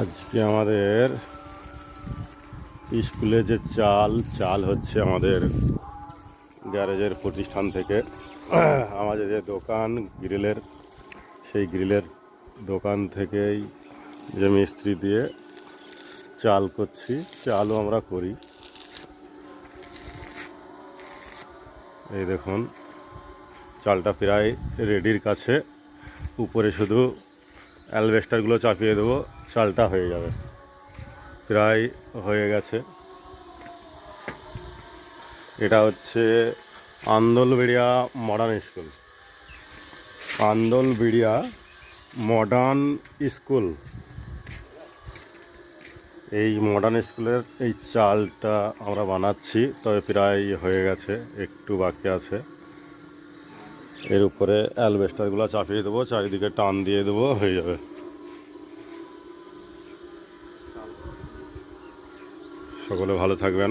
আজকে আমাদের স্কুলে যে চাল হচ্ছে আমাদের গ্যারেজের প্রতিষ্ঠান থেকে। আমাদের যে দোকান গ্রিলের, সেই গ্রিলের দোকান থেকেই যে মিস্ত্রি দিয়ে চাল করছি, চালও আমরা করি। এই দেখুন, চালটা প্রায় রেডির কাছে। উপরে শুধু অ্যালবেস্টারগুলো চাপিয়ে দেবো, চালটা হয়ে যাবে। প্রায় হয়ে গেছে। এটা হচ্ছে আন্দোলবেড়িয়া মডার্ন স্কুল। আন্দোলবেড়িয়া মডার্ন স্কুল, এই মডার্ন স্কুলের এই চালটা আমরা বানাচ্ছি, তবে প্রায় হয়ে গেছে, একটু বাকি আছে। এর উপরে অ্যালবেস্টারগুলো চাপিয়ে দেবো, চারিদিকে টান দিয়ে দেবো, হয়ে যাবে। সকলে ভালো থাকবেন।